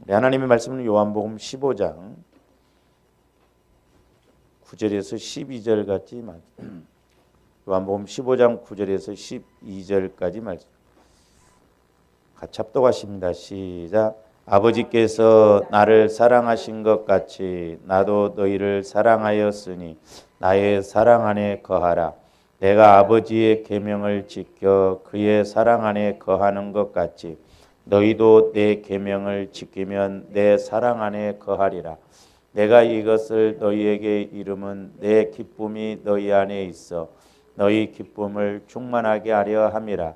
하나님의 말씀은 요한복음 15장 9절에서 12절까지 말씀. 요한복음 15장 9절에서 12절까지 말씀. 같이 합독하십니다. 시작. 아버지께서 나를 사랑하신 것 같이 나도 너희를 사랑하였으니 나의 사랑 안에 거하라. 내가 아버지의 계명을 지켜 그의 사랑 안에 거하는 것 같이 너희도 내 계명을 지키면 내 사랑 안에 거하리라. 내가 이것을 너희에게 이름은 내 기쁨이 너희 안에 있어 너희 기쁨을 충만하게 하려 함이라.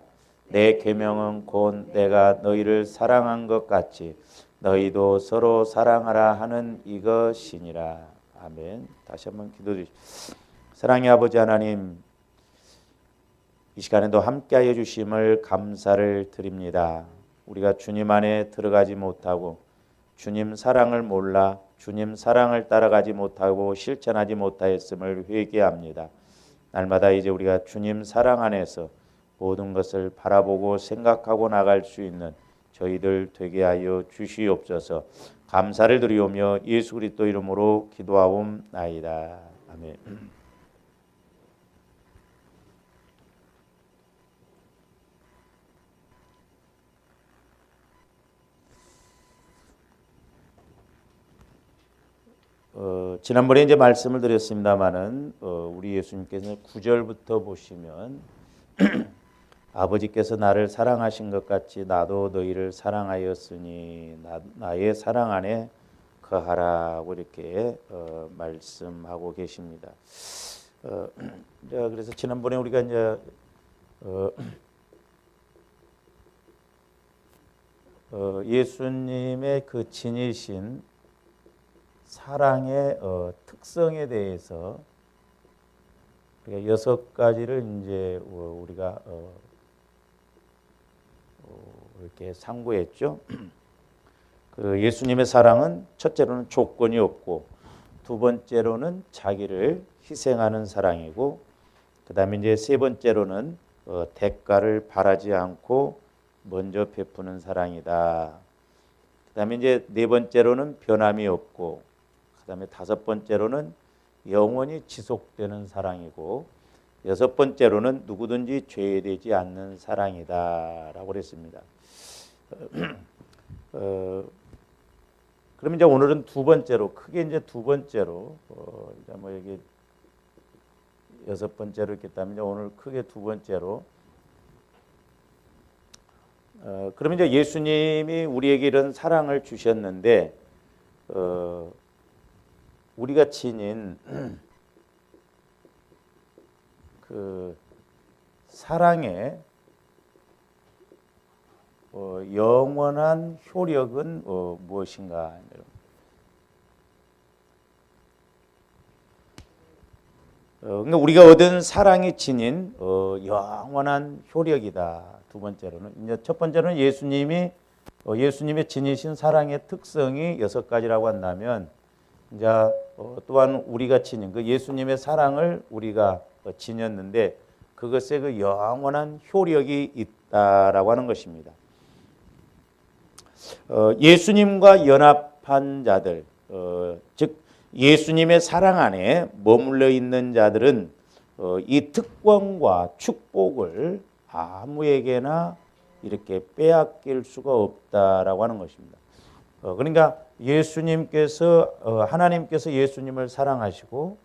내 계명은 곧 내가 너희를 사랑한 것 같이 너희도 서로 사랑하라 하는 이것이니라. 아멘. 다시 한번 기도드리십시오. 사랑의 아버지 하나님, 이 시간에도 함께하여 주심을 감사를 드립니다. 우리가 주님 안에 들어가지 못하고 주님 사랑을 몰라 주님 사랑을 따라가지 못하고 실천하지 못하였음을 회개합니다. 날마다 이제 우리가 주님 사랑 안에서 모든 것을 바라보고 생각하고 나갈 수 있는 저희들 되게 하여 주시옵소서. 감사를 드리오며 예수 그리스도 이름으로 기도하옵나이다. 아멘. 지난번에 이제 말씀을 드렸습니다마는 우리 예수님께서 9절부터 보시면 아버지께서 나를 사랑하신 것 같이 나도 너희를 사랑하였으니 나의 사랑 안에 거하라고 이렇게 말씀하고 계십니다. 그래서 지난번에 우리가 이제 예수님의 그 지니신 사랑의 특성에 대해서 우리가 6가지를 이제 우리가 이렇게 상고했죠. 그 예수님의 사랑은 첫째로는 조건이 없고, 두 번째로는 자기를 희생하는 사랑이고, 그다음에 이제 세 번째로는 대가를 바라지 않고 먼저 베푸는 사랑이다. 그다음에 이제 네 번째로는 변함이 없고, 그다음에 다섯 번째로는 영원히 지속되는 사랑이고, 여섯 번째로는 누구든지 죄되지 않는 사랑이다라고 그랬습니다. 그럼 이제 오늘은 두 번째로, 크게 이제 두 번째로, 이제 뭐 여기 여섯 번째로 있겠다면 오늘 크게 두 번째로, 그러면 이제 예수님이 우리에게 이런 사랑을 주셨는데, 우리가 지닌 그 사랑의 영원한 효력은 무엇인가? 그러니까 우리가 얻은 사랑이 지닌 영원한 효력이다. 두 번째로는 이제 첫 번째로는 예수님의 지니신 사랑의 특성이 6가지라고 한다면, 이제 또한 우리가 지닌 그 예수님의 사랑을 우리가 지녔는데 그것에 그 영원한 효력이 있다라고 하는 것입니다. 예수님과 연합한 자들, 즉 예수님의 사랑 안에 머물러 있는 자들은 이 특권과 축복을 아무에게나 이렇게 빼앗길 수가 없다라고 하는 것입니다. 그러니까 하나님께서 예수님을 사랑하시고,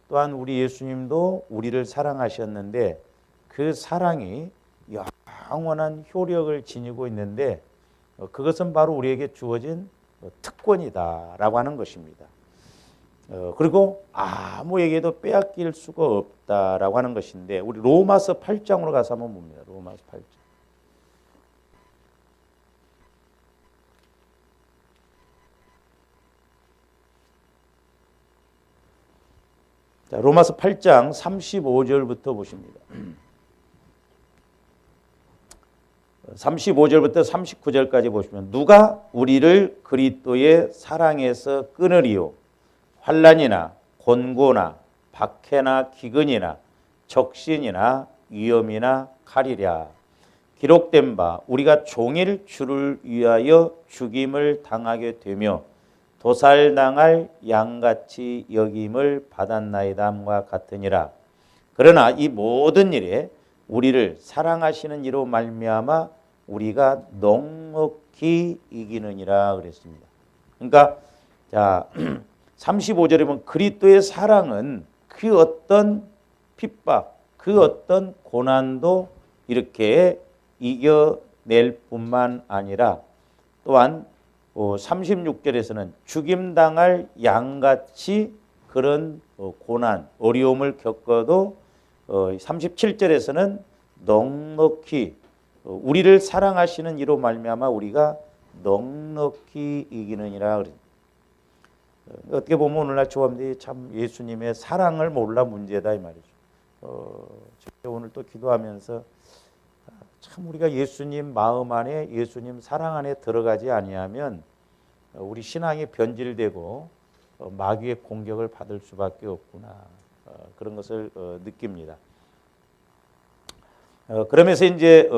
또한 우리 예수님도 우리를 사랑하셨는데 그 사랑이 영원한 효력을 지니고 있는데, 그것은 바로 우리에게 주어진 특권이다라고 하는 것입니다. 그리고 아무에게도 빼앗길 수가 없다라고 하는 것인데, 우리 로마서 8장으로 가서 한번 봅니다. 로마서 8장. 자, 로마서 8장 35절부터 보십니다. 35절부터 39절까지 보시면, 누가 우리를 그리스도의 사랑에서 끊으리요? 환난이나 곤고나 박해나 기근이나 적신이나 위험이나 칼이랴. 기록된 바 우리가 종일 주를 위하여 죽임을 당하게 되며 도살당할 양같이 여김을 받았나이다함과 같으니라. 그러나 이 모든 일에 우리를 사랑하시는 이로 말미암아 우리가 넉넉히 이기느니라 그랬습니다. 그러니까 자 35절에 보면 그리스도의 사랑은 그 어떤 핍박, 그 어떤 고난도 이렇게 이겨낼 뿐만 아니라 또한 36절에서는 죽임당할 양같이 그런 고난, 어려움을 겪어도 37절에서는 넉넉히 우리를 사랑하시는 이로 말미암아 우리가 넉넉히 이기느니라 그랬습니다. 어떻게 보면 오늘날 조합들이 참 예수님의 사랑을 몰라 문제다 이 말이죠. 제가 오늘 또 기도하면서 참 우리가 예수님 마음 안에 예수님 사랑 안에 들어가지 아니하면 우리 신앙이 변질되고 마귀의 공격을 받을 수밖에 없구나 그런 것을 느낍니다. 그러면서 이제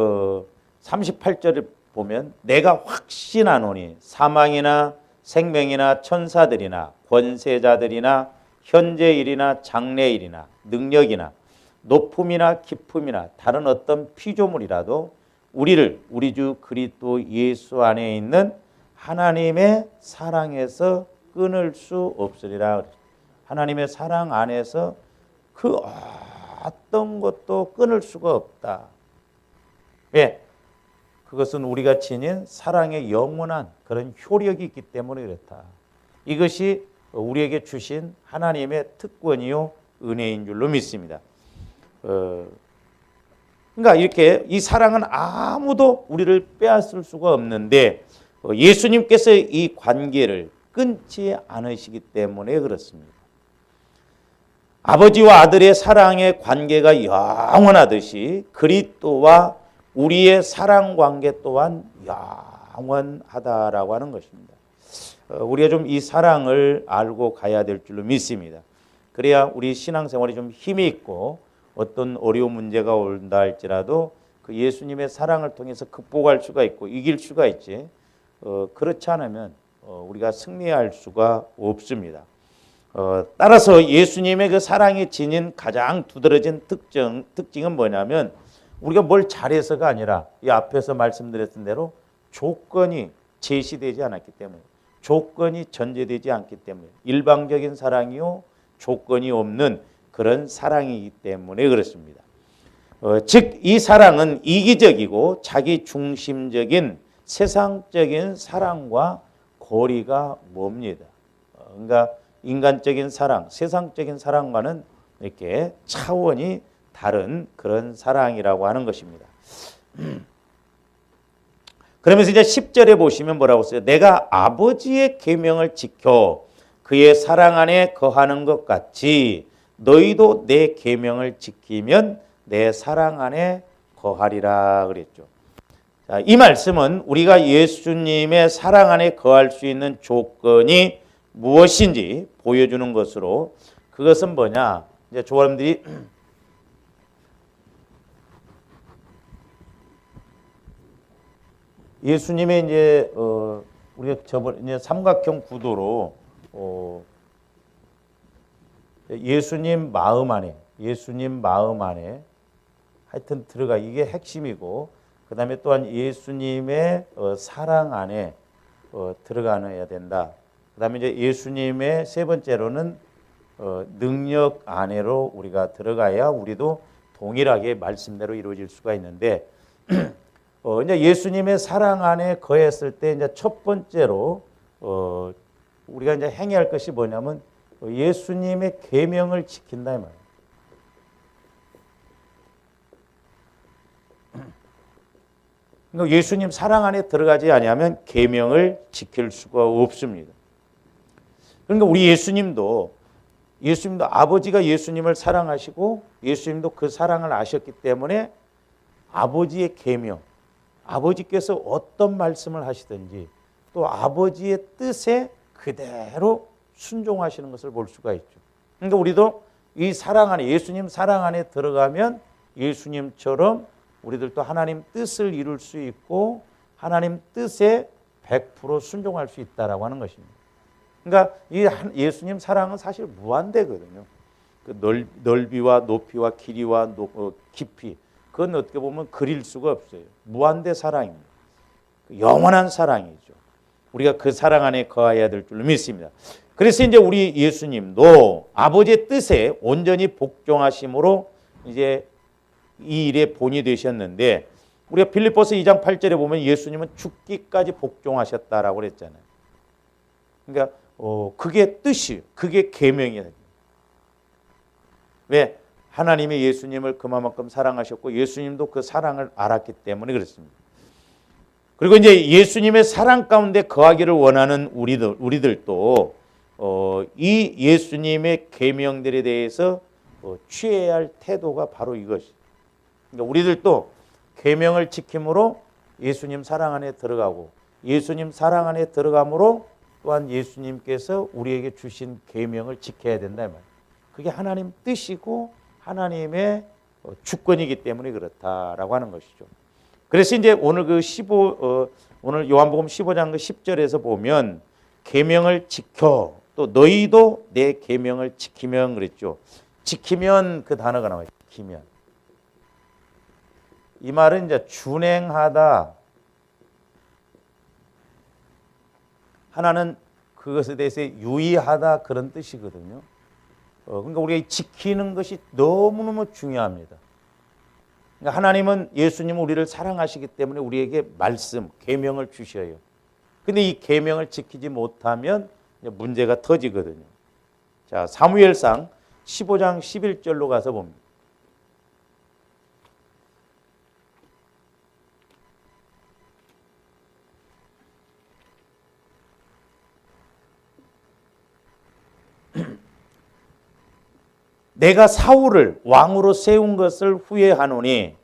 38절을 보면 내가 확신하노니 사망이나 생명이나 천사들이나 권세자들이나 현재일이나 장래일이나 능력이나 높음이나 깊음이나 다른 어떤 피조물이라도 우리를 우리 주 그리스도 예수 안에 있는 하나님의 사랑에서 끊을 수 없으리라. 하나님의 사랑 안에서 그 어떤 것도 끊을 수가 없다. 왜? 그것은 우리가 지닌 사랑의 영원한 그런 효력이 있기 때문에 그렇다. 이것이 우리에게 주신 하나님의 특권이요 은혜인 줄로 믿습니다. 그러니까 이렇게 이 사랑은 아무도 우리를 빼앗을 수가 없는데 예수님께서 이 관계를 끊지 않으시기 때문에 그렇습니다. 아버지와 아들의 사랑의 관계가 영원하듯이 그리스도와 우리의 사랑 관계 또한 영원하다라고 하는 것입니다. 우리가 좀 이 사랑을 알고 가야 될 줄로 믿습니다. 그래야 우리 신앙생활이 좀 힘이 있고 어떤 어려운 문제가 온다 할지라도 그 예수님의 사랑을 통해서 극복할 수가 있고 이길 수가 있지. 그렇지 않으면 우리가 승리할 수가 없습니다. 따라서 예수님의 그 사랑이 지닌 가장 두드러진 특징은 뭐냐면 우리가 뭘 잘해서가 아니라 이 앞에서 말씀드렸던 대로 조건이 제시되지 않았기 때문에 조건이 전제되지 않기 때문에 일방적인 사랑이요 조건이 없는 그런 사랑이기 때문에 그렇습니다. 즉 이 사랑은 이기적이고 자기 중심적인 세상적인 사랑과 거리가 멉니다. 그러니까 인간적인 사랑, 세상적인 사랑과는 이렇게 차원이 다른 그런 사랑이라고 하는 것입니다. 그러면서 이제 10절에 보시면 뭐라고 써요? 내가 아버지의 계명을 지켜 그의 사랑 안에 거하는 것 같이 너희도 내 계명을 지키면 내 사랑 안에 거하리라 그랬죠. 자, 이 말씀은 우리가 예수님의 사랑 안에 거할 수 있는 조건이 무엇인지 보여주는 것으로 그것은 뭐냐? 이제 조원들이 예수님의 이제 우리가 저번 이제 삼각형 구도로 예수님 마음 안에 하여튼 들어가 이게 핵심이고 그다음에 또한 예수님의 사랑 안에 들어가야 된다. 그다음에 이제 예수님의 세 번째로는 능력 안에로 우리가 들어가야 우리도 동일하게 말씀대로 이루어질 수가 있는데 이제 예수님의 사랑 안에 거했을 때 이제 첫 번째로 우리가 이제 행해야 할 것이 뭐냐면 예수님의 계명을 지킨다 이 말이에요. 그러니까 예수님 사랑 안에 들어가지 아니하면 계명을 지킬 수가 없습니다. 그러니까 우리 예수님도 아버지가 예수님을 사랑하시고 예수님도 그 사랑을 아셨기 때문에 아버지의 계명, 아버지께서 어떤 말씀을 하시든지 또 아버지의 뜻에 그대로 순종하시는 것을 볼 수가 있죠. 그러니까 우리도 이 사랑 안에 예수님 사랑 안에 들어가면 예수님처럼 우리들도 하나님 뜻을 이룰 수 있고 하나님 뜻에 100% 순종할 수 있다라고 하는 것입니다. 그러니까 이 예수님 사랑은 사실 무한대거든요. 그 넓이와 높이와 길이와 깊이, 그건 어떻게 보면 그릴 수가 없어요. 무한대 사랑입니다. 영원한 사랑이죠. 우리가 그 사랑 안에 거해야 될 줄로 믿습니다. 그래서 이제 우리 예수님도 아버지의 뜻에 온전히 복종하심으로 이제 이 일의 본이 되셨는데, 우리가 빌립보서 2장 8절에 보면 예수님은 죽기까지 복종하셨다라고 그랬잖아요. 그러니까 그게 뜻이에요. 그게 계명이에요. 왜? 하나님이 예수님을 그만큼 사랑하셨고 예수님도 그 사랑을 알았기 때문에 그렇습니다. 그리고 이제 예수님의 사랑 가운데 거하기를 원하는 우리들도 이 예수님의 계명들에 대해서 취해야 할 태도가 바로 이것이. 그러니까 우리들도 계명을 지킴으로 예수님 사랑 안에 들어가고, 예수님 사랑 안에 들어감으로 또한 예수님께서 우리에게 주신 계명을 지켜야 된다 이 말이에요. 그게 하나님 뜻이고 하나님의 주권이기 때문에 그렇다라고 하는 것이죠. 그래서 이제 오늘 오늘 요한복음 15장 그 10절에서 보면 계명을 지켜, 또 너희도 내 계명을 지키면 그랬죠. 지키면 그 단어가 나와요. 지키면. 이 말은 이제 준행하다. 하나는 그것에 대해서 유의하다 그런 뜻이거든요. 그러니까 우리가 지키는 것이 너무너무 중요합니다. 그러니까 하나님은, 예수님은 우리를 사랑하시기 때문에 우리에게 말씀, 계명을 주셔요. 근데 이 계명을 지키지 못하면 문제가 터지거든요. 자, 사무엘상 15장 11절로 가서 봅니다. 내가 사울을 왕으로 세운 것을 후회하노니,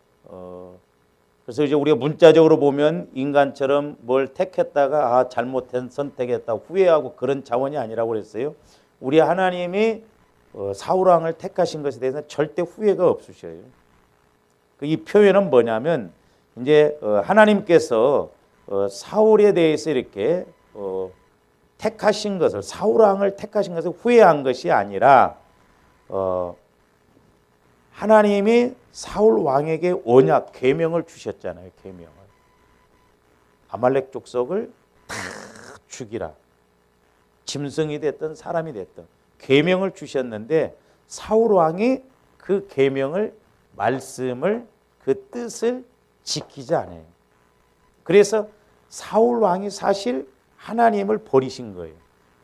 그래서 이제 우리가 문자적으로 보면 인간처럼 뭘 택했다가 잘못된 선택했다 후회하고 그런 자원이 아니라고 그랬어요. 우리 하나님이 사울 왕을 택하신 것에 대해서 절대 후회가 없으셔요. 이 표현은 뭐냐면 이제 하나님께서 사울에 대해서 이렇게 택하신 것을, 사울 왕을 택하신 것을 후회한 것이 아니라 하나님이 사울 왕에게 언약, 계명을 주셨잖아요. 계명을. 아말렉 족속을 다 죽이라. 짐승이 됐든 사람이 됐든 계명을 주셨는데 사울 왕이 그 계명을, 말씀을, 그 뜻을 지키지 않아요. 그래서 사울 왕이 사실 하나님을 버리신 거예요.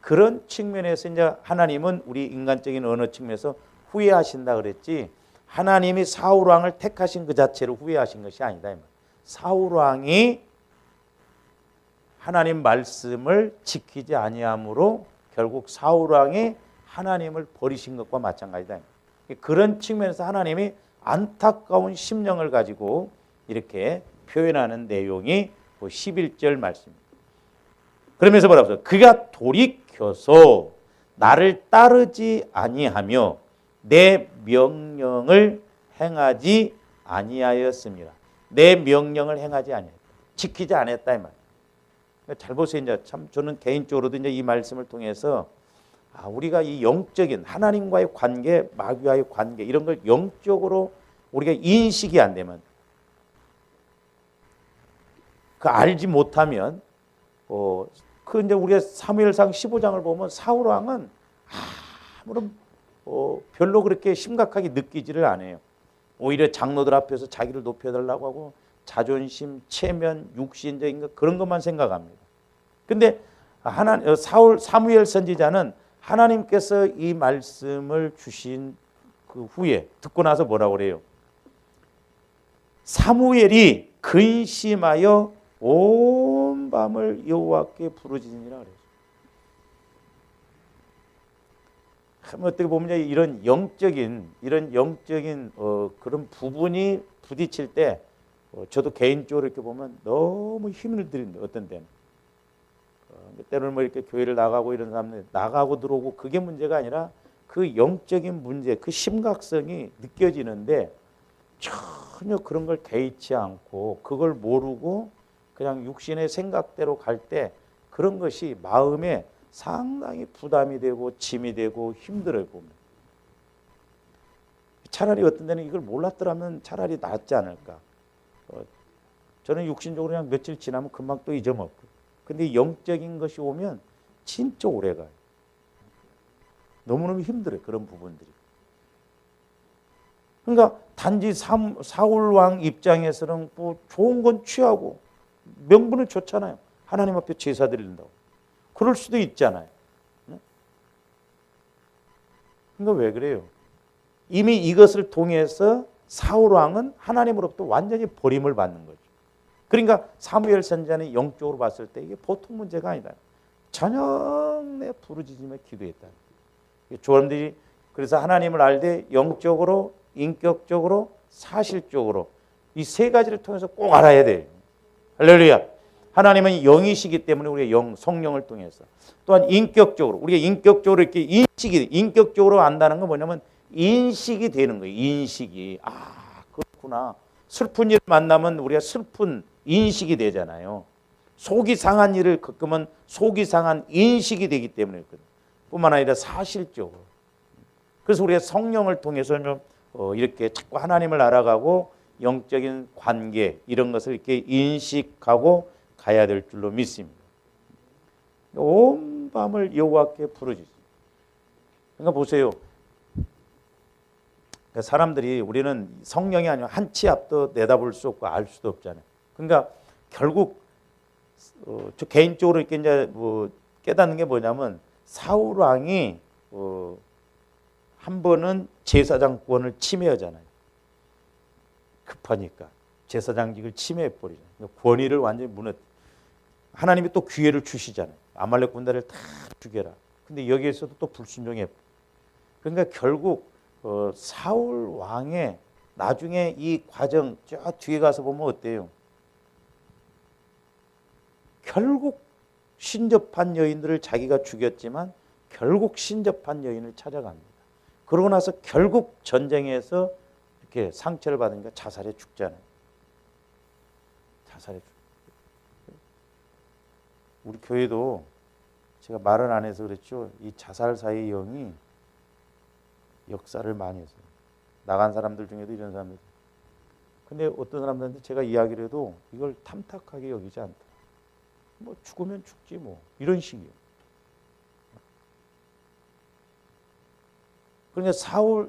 그런 측면에서 이제 하나님은 우리 인간적인 어느 측면에서 후회하신다 그랬지, 하나님이 사울 왕을 택하신 그 자체를 후회하신 것이 아니다. 사울 왕이 하나님 말씀을 지키지 아니함으로 결국 사울 왕이 하나님을 버리신 것과 마찬가지다. 그런 측면에서 하나님이 안타까운 심령을 가지고 이렇게 표현하는 내용이 11절 말씀입니다. 그러면서 뭐라고 써요? 그가 돌이켜서 나를 따르지 아니하며 내 명령을 행하지 아니하였습니다. 내 명령을 행하지 아니하였다. 지키지 않았다 이 말. 잘 보세요. 이제 참 저는 개인적으로도 이제 이 말씀을 통해서 우리가 이 영적인 하나님과의 관계, 마귀와의 관계 이런 걸 영적으로 우리가 인식이 안 되면, 그 알지 못하면 그 이제 우리가 사무엘상 15장을 보면 사울 왕은 아무런 별로 그렇게 심각하게 느끼지를 않아요. 오히려 장로들 앞에서 자기를 높여달라고 하고 자존심, 체면, 육신적인 것 그런 것만 생각합니다. 근데 사무엘 선지자는 하나님께서 이 말씀을 주신 그 후에 듣고 나서 뭐라고 그래요? 사무엘이 근심하여 온 밤을 여호와께 부르짖으니라 그래요. 어떻게 보면 이런 영적인 그런 부분이 부딪힐 때 저도 개인적으로 이렇게 보면 너무 힘을 들인다. 어떤 때는 때로는 뭐 이렇게 교회를 나가고 이런 사람들 나가고 들어오고 그게 문제가 아니라 그 영적인 문제, 그 심각성이 느껴지는데 전혀 그런 걸 개의치 않고 그걸 모르고 그냥 육신의 생각대로 갈 때 그런 것이 마음에 상당히 부담이 되고 짐이 되고 힘들어요 보면. 차라리 어떤 데는 이걸 몰랐더라면 차라리 낫지 않을까. 저는 육신적으로 그냥 며칠 지나면 금방 또 잊어먹고. 근데 영적인 것이 오면 진짜 오래 가요. 너무너무 힘들어요. 그런 부분들이. 그러니까 단지 사울 왕 입장에서는 뭐 좋은 건 취하고 명분은 좋잖아요. 하나님 앞에 제사 드린다고. 그럴 수도 있잖아요. 그러니까 왜 그래요? 이미 이것을 통해서 사울 왕은 하나님으로부터 완전히 버림을 받는 거죠. 그러니까 사무엘 선지자는 영적으로 봤을 때 이게 보통 문제가 아니다. 저녁 내 부르짖으며 기도했다. 조원들이 그래서 하나님을 알되 영적으로, 인격적으로, 사실적으로 이 세 가지를 통해서 꼭 알아야 돼요. 할렐루야. 하나님은 영이시기 때문에 우리가 성령을 통해서 또한 인격적으로 우리가 인격적으로 이렇게 인격적으로 안다는 건 뭐냐면 인식이 되는 거예요. 인식이. 아, 그렇구나. 슬픈 일을 만나면 우리가 슬픈 인식이 되잖아요. 속이 상한 일을 겪으면 속이 상한 인식이 되기 때문에 그렇거든요. 뿐만 아니라 사실적으로. 그래서 우리가 성령을 통해서 이렇게 자꾸 하나님을 알아가고 영적인 관계 이런 것을 이렇게 인식하고 가야 될 줄로 믿습니다. 온 밤을 여호와께 부르짖습니다. 그러니까 보세요. 사람들이 우리는 성령이 아니면 한 치 앞도 내다볼 수 없고 알 수도 없잖아요. 그러니까 결국 저 개인적으로 이렇게 이제 뭐 깨닫는 게 뭐냐면 사울 왕이 한 번은 제사장권을 침해하잖아요. 급하니까 제사장직을 침해해 버리잖아요. 그러니까 권위를 완전히 무너뜨려. 하나님이 또 기회를 주시잖아요. 아말렉 군대를 다 죽여라. 근데 여기에서도 또 불순종해. 그러니까 결국 사울 왕의 나중에 이 과정 저 뒤에 가서 보면 어때요? 결국 신접한 여인들을 자기가 죽였지만 결국 신접한 여인을 찾아갑니다. 그러고 나서 결국 전쟁에서 이렇게 상처를 받으니까 자살해 죽잖아요. 자살해 죽. 우리 교회도 제가 말은 안 해서 그랬죠. 이 자살사의 영이 역사를 많이 했어요. 나간 사람들 중에도 이런 사람들. 근데 어떤 사람들한테 제가 이야기를 해도 이걸 탐탁하게 여기지 않다. 뭐 죽으면 죽지 뭐 이런 식이에요. 그러니까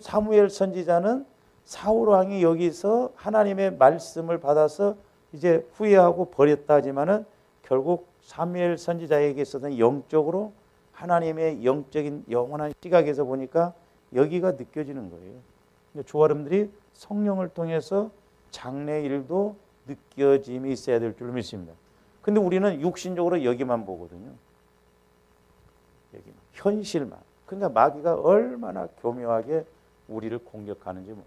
사무엘 선지자는 사울 왕이 여기서 하나님의 말씀을 받아서 이제 후회하고 버렸다 하지만은 결국 사무엘 선지자에게 있어서는 영적으로 하나님의 영적인 영원한 시각에서 보니까 여기가 느껴지는 거예요. 그러니까 조아름들이 성령을 통해서 장래일도 느껴짐이 있어야 될 줄 믿습니다. 근데 우리는 육신적으로 여기만 보거든요. 여기만. 현실만. 그러니까 마귀가 얼마나 교묘하게 우리를 공격하는지 뭐.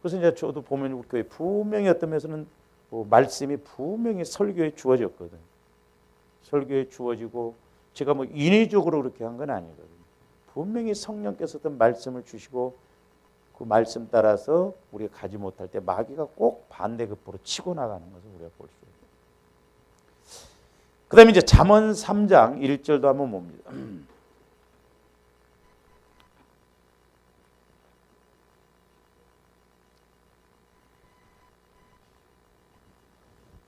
그래서 이제 저도 보면 우리 교회 분명히 어떤 면에서는 뭐 말씀이 분명히 설교에 주어졌거든. 설교에 주어지고 제가 뭐 인위적으로 그렇게 한 건 아니거든요. 분명히 성령께서 어떤 말씀을 주시고 그 말씀 따라서 우리가 가지 못할 때 마귀가 꼭 반대급부로 치고 나가는 것을 우리가 볼 수 있어요. 그 다음에 이제 잠언 3장 1절도 한번 봅니다.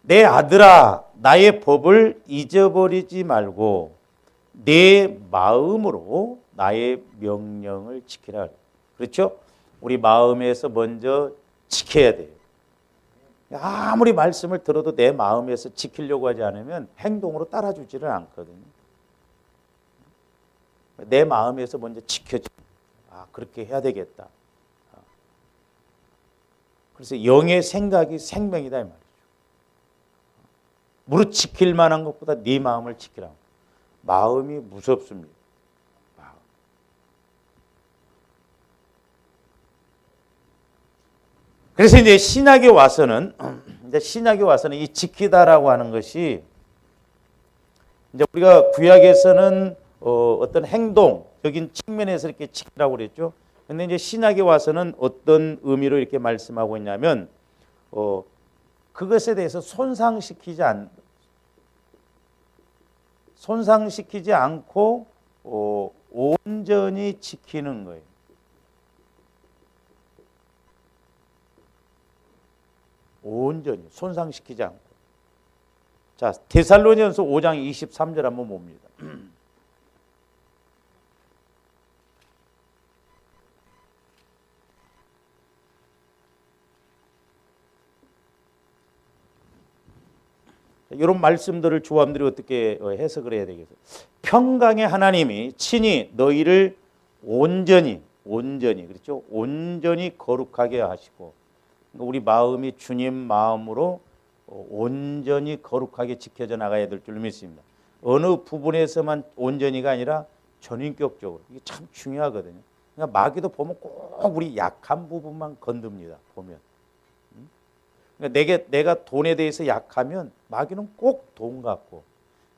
내 아들아 나의 법을 잊어버리지 말고 내 마음으로 나의 명령을 지키라. 그렇죠? 우리 마음에서 먼저 지켜야 돼요. 아무리 말씀을 들어도 내 마음에서 지키려고 하지 않으면 행동으로 따라주지를 않거든요. 내 마음에서 먼저 지켜지. 아, 그렇게 해야 되겠다. 그래서 영의 생각이 생명이다 이 말이죠. 무릇 지킬 만한 것보다 네 마음을 지키라. 마음이 무섭습니다. 마음. 그래서 이제 신약에 와서는 이 지키다라고 하는 것이 이제 우리가 구약에서는 어떤 행동적인 측면에서 이렇게 지키라고 그랬죠. 근데 이제 신약에 와서는 어떤 의미로 이렇게 말씀하고 있냐면 그것에 대해서 손상시키지 않고 온전히 지키는 거예요. 온전히 손상시키지 않고. 자, 데살로니전서 5장 23절 한번 봅니다. 이런 말씀들을 조함들이 어떻게 해석을 해야 되겠어요? 평강의 하나님이 친히 너희를 온전히 그렇죠? 온전히 거룩하게 하시고, 우리 마음이 주님 마음으로 온전히 거룩하게 지켜져 나가야 될 줄 믿습니다. 어느 부분에서만 온전히가 아니라 전인격적으로. 이게 참 중요하거든요. 그러니까 마귀도 보면 꼭 우리 약한 부분만 건듭니다. 보면. 그러니까 내가 돈에 대해서 약하면 마귀는 꼭 돈 갖고,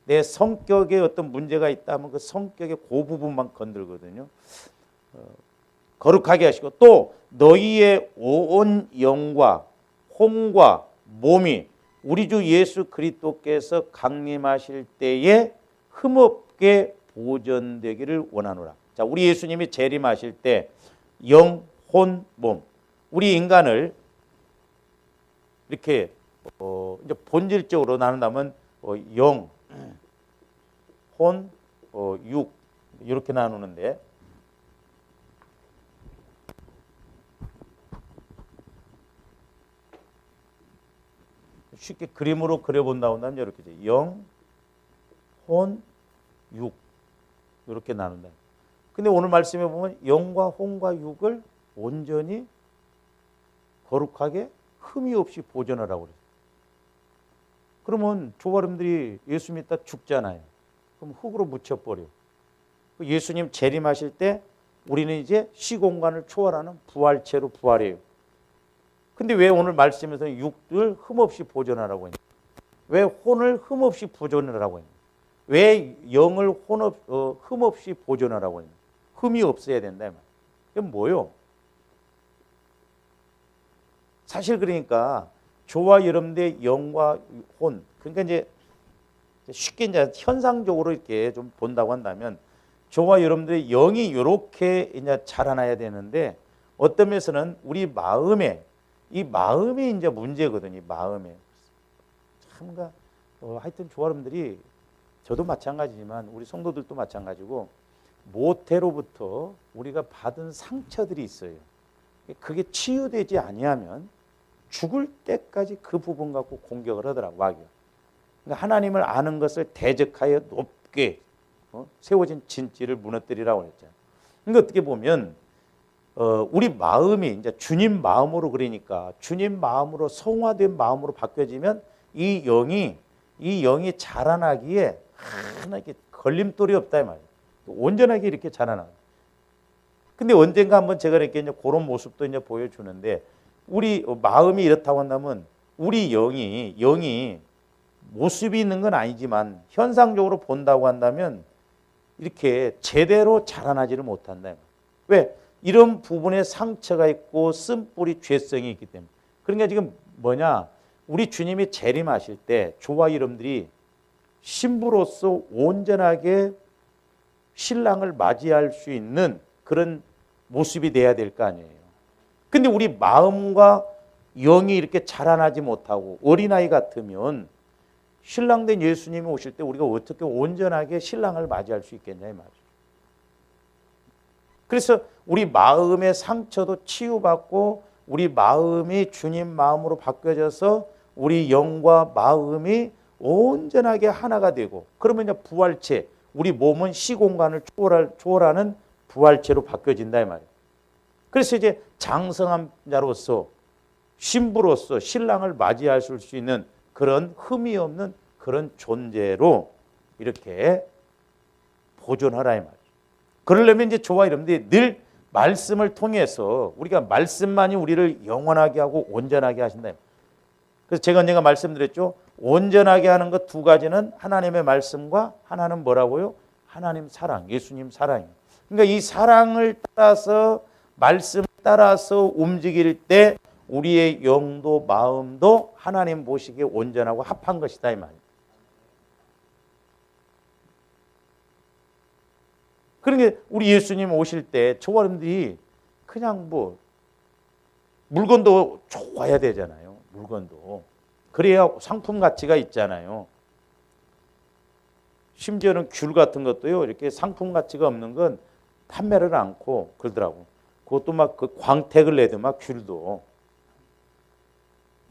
내 성격에 어떤 문제가 있다면 그 성격의 그 부분만 건들거든요. 거룩하게 하시고, 또 너희의 온 영과 혼과 몸이 우리 주 예수 그리스도께서 강림하실 때에 흠없게 보존되기를 원하노라. 자, 우리 예수님이 재림하실 때 영, 혼, 몸, 우리 인간을 이렇게 이제 본질적으로 나눈다면 영, 혼, 육 이렇게 나누는데, 쉽게 그림으로 그려본다고 하면 이렇게 돼. 영, 혼, 육 이렇게 나눈다. 근데 오늘 말씀에 보면 영과 혼과 육을 온전히 거룩하게 흠이 없이 보존하라고 그래요. 그러면 조가림들이 예수 믿다 죽잖아요. 그럼 흙으로 묻혀버려. 예수님 재림하실 때 우리는 이제 시공간을 초월하는 부활체로 부활해요. 근데 왜 오늘 말씀에서 육을 흠없이 보존하라고 했냐? 왜 혼을 흠없이 보존하라고 했냐? 왜 영을 흠없이 보존하라고 했냐? 흠이 없어야 된다. 이건 뭐요? 사실 그러니까 저와 여러분들의 영과 혼, 그러니까 이제 쉽게 이제 현상적으로 이렇게 좀 본다고 한다면, 저와 여러분들의 영이 이렇게 이제 자라나야 되는데, 어떤 면에서는 우리 이 마음이 이제 문제거든요. 마음에. 참가 하여튼 저와 여러분들이, 저도 마찬가지지만 우리 성도들도 마찬가지고, 모태로부터 우리가 받은 상처들이 있어요. 그게 치유되지 아니하면 죽을 때까지 그 부분 갖고 공격을 하더라고, 마귀가. 그러니까 하나님을 아는 것을 대적하여 높게 세워진 진지를 무너뜨리라고 그랬잖아요. 그러니까 어떻게 보면 우리 마음이 이제 주님 마음으로, 그러니까 주님 마음으로 성화된 마음으로 바뀌어지면 이 영이 자라나기에 하나 이렇게 걸림돌이 없다 이 말이에요. 온전하게 이렇게 자라나. 근데 언젠가 한번 제가 이렇게 이제 그런 모습도 이제 보여주는데, 우리 마음이 이렇다고 한다면 우리 영이 모습이 있는 건 아니지만 현상적으로 본다고 한다면 이렇게 제대로 자라나지를 못한다. 왜? 이런 부분에 상처가 있고 쓴뿌리 죄성이 있기 때문에. 그러니까 지금 뭐냐? 우리 주님이 재림하실 때 저와 여러분들이 신부로서 온전하게 신랑을 맞이할 수 있는 그런 모습이 돼야 될 거 아니에요. 근데 우리 마음과 영이 이렇게 자라나지 못하고 어린아이 같으면 신랑 된 예수님이 오실 때 우리가 어떻게 온전하게 신랑을 맞이할 수 있겠냐 이 말이죠. 그래서 우리 마음의 상처도 치유받고 우리 마음이 주님 마음으로 바뀌어져서 우리 영과 마음이 온전하게 하나가 되고, 그러면 이제 부활체, 우리 몸은 시공간을 초월하는 부활체로 바뀌어진다 이 말이에요. 그래서 이제 장성한 자로서, 신부로서 신랑을 맞이할 수 있는 그런 흠이 없는 그런 존재로 이렇게 보존하라 이 말이에요. 그러려면 이제 저와 여러분들이 늘 말씀을 통해서, 우리가 말씀만이 우리를 영원하게 하고 온전하게 하신다. 그래서 제가 언젠가 말씀드렸죠. 온전하게 하는 것 두 가지는 하나님의 말씀과 하나는 뭐라고요? 하나님 사랑, 예수님 사랑이에요. 그러니까 이 사랑을 따라서 말씀 따라서 움직일 때 우리의 영도 마음도 하나님 보시기에 온전하고 합한 것이다 이 말이에요. 그러니까 우리 예수님 오실 때 저와 여러분들이 그냥 뭐 물건도 좋아야 되잖아요. 물건도. 그래야 상품 가치가 있잖아요. 심지어는 귤 같은 것도요. 이렇게 상품 가치가 없는 건 판매를 않고 그러더라고. 그것도 막 그 광택을 내도 막 귤도.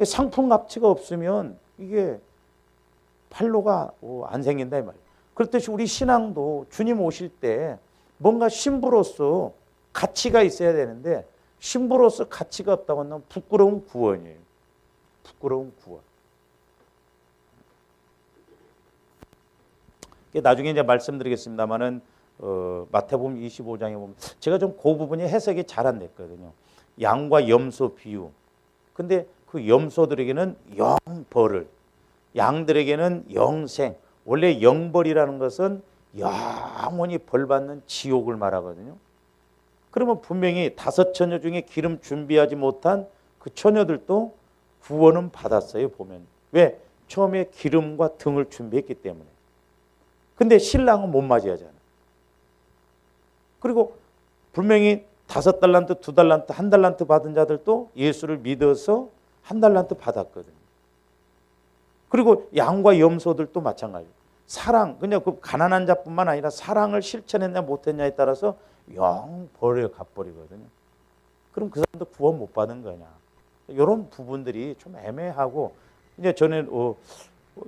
상품 가치가 없으면 이게 팔로가 안 생긴다 이 말이에요. 그렇듯이 우리 신앙도 주님 오실 때 뭔가 신부로서 가치가 있어야 되는데 신부로서 가치가 없다고 하면 부끄러운 구원이에요. 부끄러운 구원. 나중에 이제 말씀드리겠습니다만은 마태복음 25장에 보면 제가 좀 그 부분이 해석이 잘 안 됐거든요. 양과 염소 비유. 근데 그 염소들에게는 영벌을, 양들에게는 영생. 원래 영벌이라는 것은 영원히 벌받는 지옥을 말하거든요. 그러면 분명히 5 처녀 중에 기름 준비하지 못한 그 처녀들도 구원은 받았어요. 보면 왜? 처음에 기름과 등을 준비했기 때문에. 근데 신랑은 못 맞이하잖아. 그리고 분명히 5달란트, 2달란트, 1달란트 받은 자들도 예수를 믿어서 1달란트 받았거든요. 그리고 양과 염소들도 마찬가지예요. 사랑, 그냥 그 가난한 자뿐만 아니라 사랑을 실천했냐 못했냐에 따라서 영벌에 갚버리거든요. 그럼 그 사람도 구원 못 받은 거냐. 이런 부분들이 좀 애매하고, 이제 저는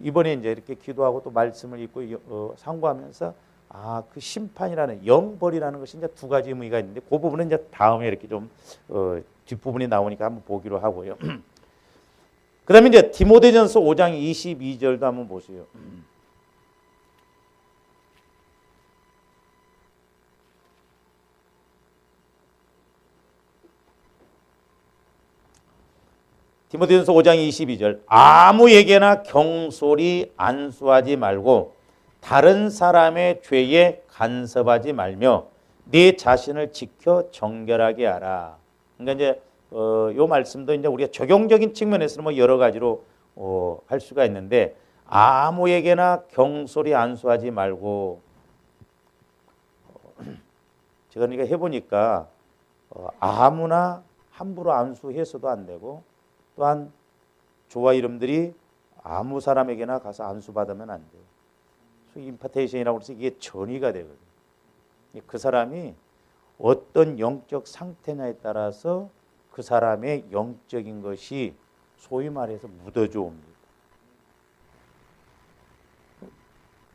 이번에 이제 이렇게 기도하고 또 말씀을 읽고 상고하면서 그 심판이라는 영벌이라는 것이 이제 2가지 의미가 있는데 그 부분은 이제 다음에 이렇게 좀 뒷부분이 나오니까 한번 보기로 하고요. 그다음에 이제 디모데전서 5장 22절도 한번 보세요. 디모데전서 5장 22절 아무에게나 경솔히 안수하지 말고 다른 사람의 죄에 간섭하지 말며 네 자신을 지켜 정결하게 하라. 그러니까 이제 요 말씀도 이제 우리가 적용적인 측면에서는 뭐 여러 가지로 할 수가 있는데 아무에게나 경솔히 안수하지 말고 제가 그러니까 해보니까 아무나 함부로 안수해서도 안 되고 또한 저와 이름들이 아무 사람에게나 가서 안수받으면 안 돼요. 임파테이션이라고 해서 이게 전이가 되거든요. 그 사람이 어떤 영적 상태냐에 따라서 그 사람의 영적인 것이 소위 말해서 묻어져 옵니다.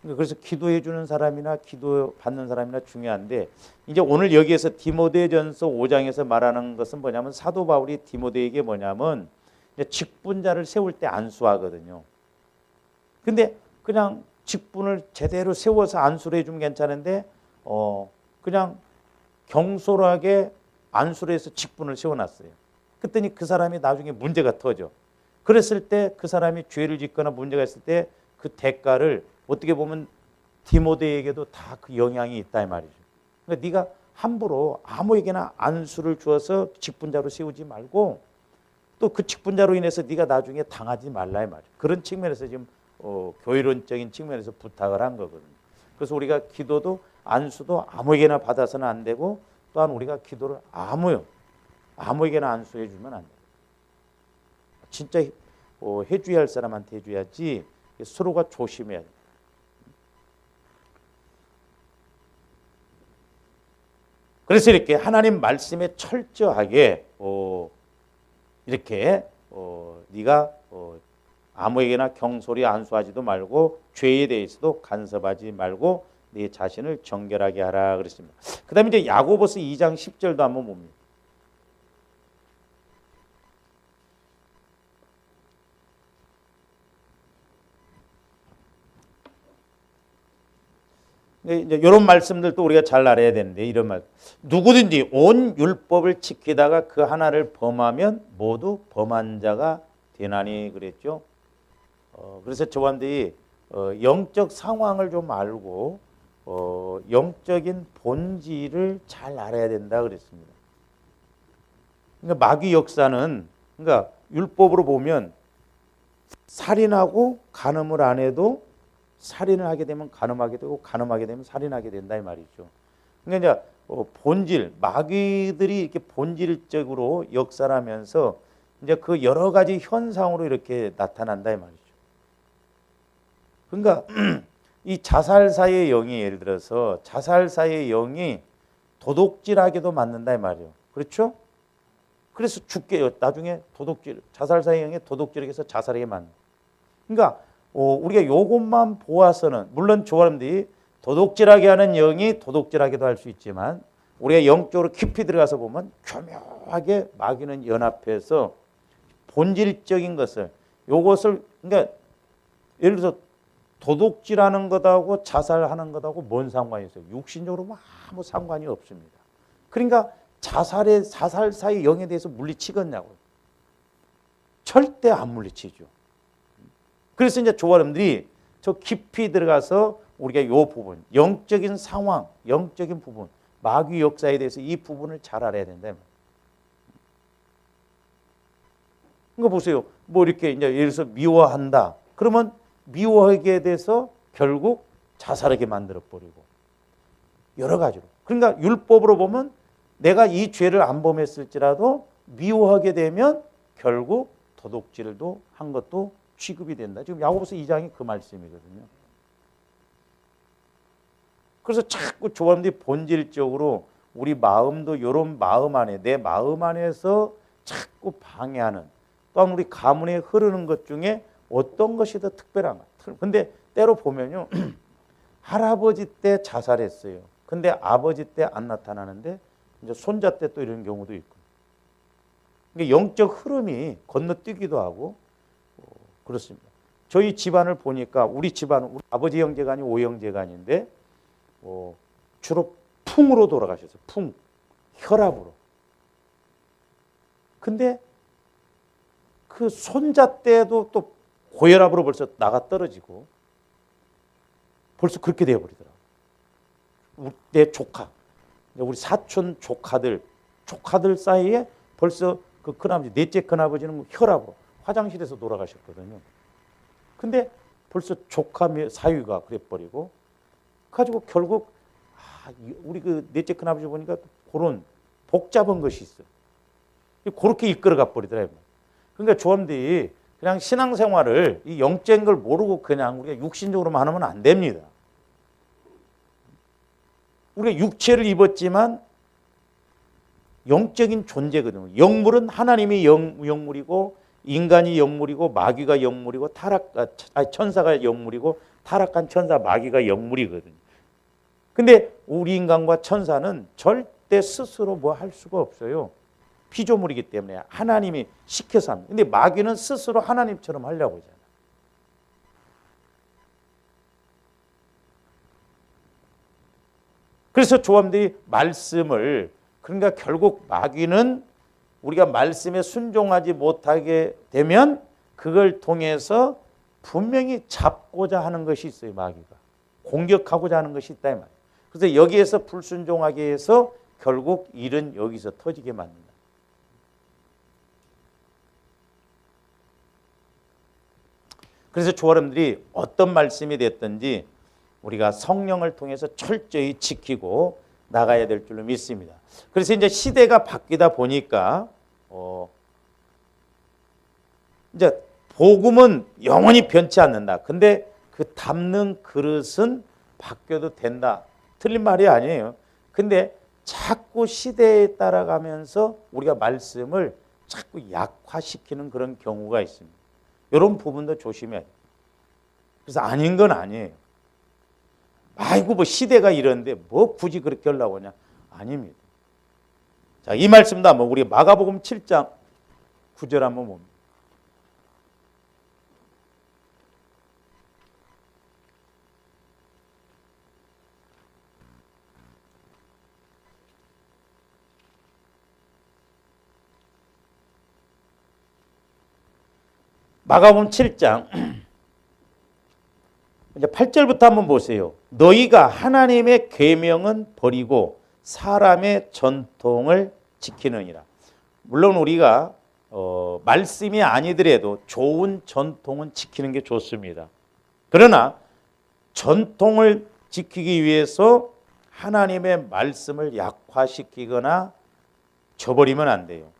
그래서 기도해 주는 사람이나 기도 받는 사람이나 중요한데 이제 오늘 여기에서 디모데전서 5장에서 말하는 것은 뭐냐면 사도 바울이 디모데에게 뭐냐면 직분자를 세울 때 안수하거든요. 근데 그냥 직분을 제대로 세워서 안수를 해주면 괜찮은데 그냥 경솔하게 안수를 해서 직분을 세워놨어요. 그랬더니 그 사람이 나중에 문제가 터져. 그랬을 때 그 사람이 죄를 짓거나 문제가 있을 때 그 대가를 어떻게 보면 디모데에게도 다 그 영향이 있다 이 말이죠. 그러니까 네가 함부로 아무에게나 안수를 주어서 직분자로 세우지 말고 또 그 직분자로 인해서 네가 나중에 당하지 말라 이 말이에요. 그런 측면에서 지금 교회론적인 측면에서 부탁을 한 거거든요. 그래서 우리가 기도도 안수도 아무에게나 받아서는 안 되고 또한 우리가 기도를 아무에게나 안수해 주면 안 돼요. 진짜 해줘야 할 사람한테 해줘야지 서로가 조심해야 돼요. 그래서 이렇게 하나님 말씀에 철저하게 이렇게 네가 아무에게나 경솔히 안수하지도 말고 죄에 대해서도 간섭하지 말고 네 자신을 정결하게 하라 그랬습니다. 그 다음에 이제 야고보서 2장 10절도 한번 봅니다. 이제 이런 말씀들도 우리가 잘 알아야 되는데 이런 말 누구든지 온 율법을 지키다가 그 하나를 범하면 모두 범한 자가 되나니 그랬죠. 그래서 저한테 영적 상황을 좀 알고 영적인 본질을 잘 알아야 된다 그랬습니다. 그러니까 마귀 역사는 그러니까 율법으로 보면 살인하고 간음을 안 해도 살인을 하게 되면 간음하게 되고 간음하게 되면 살인하게 된다 이 말이죠. 그러니까 이제 본질 마귀들이 이렇게 본질적으로 역사를 하면서 이제 그 여러 가지 현상으로 이렇게 나타난다 이 말이죠. 그러니까 이 자살사의 영이 예를 들어서 자살사의 영이 도둑질하게도 만든다 이 말이에요. 그렇죠? 그래서 죽게 나중에 자살사의 영이 도둑질하게 해서 자살하게 만든다. 그러니까 우리가 요것만 보아서는 물론 조화람들이 도둑질하게 하는 영이 도둑질하게도 할 수 있지만 우리가 영적으로 깊이 들어가서 보면 교묘하게 마귀는 연합해서 본질적인 것을 요것을 그러니까 예를 들어서 도둑질하는 것하고 자살하는 것하고 뭔 상관이 있어요? 육신적으로 아무 상관이 없습니다. 그러니까 자살사의 영에 대해서 물리치겠냐고요. 절대 안 물리치죠. 그래서 이제 조화람들이 저 깊이 들어가서 우리가 요 부분, 영적인 상황, 영적인 부분, 마귀 역사에 대해서 이 부분을 잘 알아야 된다. 그러니까 보세요. 뭐 이렇게 이제 예를 들어서 미워한다. 그러면 미워하게 돼서 결국 자살하게 만들어 버리고 여러 가지로. 그러니까 율법으로 보면 내가 이 죄를 안 범했을지라도 미워하게 되면 결국 도둑질도 한 것도 취급이 된다. 지금 야고보서 2장이 그 말씀이거든요. 그래서 자꾸 조합들이 본질적으로 우리 마음도 이런 마음 안에 내 마음 안에서 자꾸 방해하는 또한 우리 가문에 흐르는 것 중에 어떤 것이 더 특별한가. 근데 때로 보면요. 할아버지 때 자살했어요. 근데 아버지 때 안 나타나는데 이제 손자 때 또 이런 경우도 있고. 그러니까 영적 흐름이 건너뛰기도 하고 그렇습니다. 저희 집안을 보니까 우리 집안은 우리 아버지 형제간이 5형제간인데 주로 풍으로 돌아가셨어요. 풍, 혈압으로. 근데 그 손자 때도 또 고혈압으로 벌써 나가 떨어지고 벌써 그렇게 되어버리더라고요. 내 조카, 우리 사촌 조카들 사이에 벌써 그 큰아버지, 넷째 큰아버지는 혈압으로 화장실에서 돌아가셨거든요. 근데 벌써 조카 사위가 그래버리고 가지고 결국 우리 그 넷째 큰아버지 보니까 그런 복잡한 것이 있어요. 그렇게 이끌어가 버리더라고요. 그러니까 조원들이 그냥 신앙생활을 이 영적인 걸 모르고 그냥 우리가 육신적으로만 하면 안 됩니다. 우리가 육체를 입었지만 영적인 존재거든요. 영물은 하나님이 영물이고 인간이 영물이고 마귀가 영물이고 천사가 영물이고 타락한 천사 마귀가 영물이거든요. 근데 우리 인간과 천사는 절대 스스로 뭐 할 수가 없어요. 피조물이기 때문에 하나님이 시켜서 합니다. 근데 마귀는 스스로 하나님처럼 하려고 하잖아요. 그래서 조함들이 말씀을 그러니까 결국 마귀는 우리가 말씀에 순종하지 못하게 되면 그걸 통해서 분명히 잡고자 하는 것이 있어요. 마귀가. 공격하고자 하는 것이 있다 이 말이에요. 그래서 여기에서 불순종하게 해서 결국 일은 여기서 터지게 만든다. 그래서 조아람들이 어떤 말씀이 됐든지 우리가 성령을 통해서 철저히 지키고 나가야 될 줄로 믿습니다. 그래서 이제 시대가 바뀌다 보니까 이제 복음은 영원히 변치 않는다. 근데 그 담는 그릇은 바뀌어도 된다. 틀린 말이 아니에요. 근데 자꾸 시대에 따라가면서 우리가 말씀을 자꾸 약화시키는 그런 경우가 있습니다. 이런 부분도 조심해야 돼요. 그래서 아닌 건 아니에요. 아이고 뭐 시대가 이런데 뭐 굳이 그렇게 하려고 하냐. 아닙니다. 자, 이 말씀도 한번 우리 마가복음 7장 9절 한번 봅니다. 마가복음 7장 이제 8절부터 한번 보세요. 너희가 하나님의 계명은 버리고 사람의 전통을 지키느니라. 물론 우리가 말씀이 아니더라도 좋은 전통은 지키는 게 좋습니다. 그러나 전통을 지키기 위해서 하나님의 말씀을 약화시키거나 저버리면 안 돼요.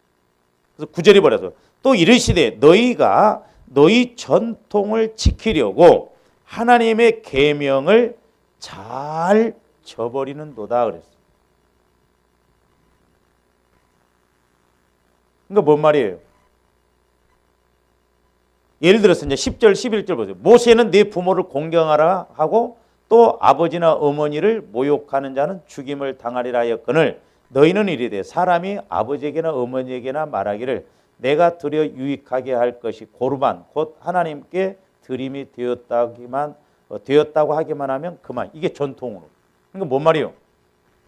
그래서 9절이 뭐라서 또 이르시되 너희가 너희 전통을 지키려고 하나님의 계명을 잘 저버리는도다 그랬어요. 그러니까 뭔 말이에요? 예를 들어서 이제 10절, 11절 보세요. 모세는 네 부모를 공경하라 하고 또 아버지나 어머니를 모욕하는 자는 죽임을 당하리라 하였거늘 너희는 이르되 사람이 아버지에게나 어머니에게나 말하기를 내가 드려 유익하게 할 것이 고르반 곧 하나님께 드림이 되었다고 하기만 하면 그만. 이게 전통으로. 그러니까 뭔 말이에요?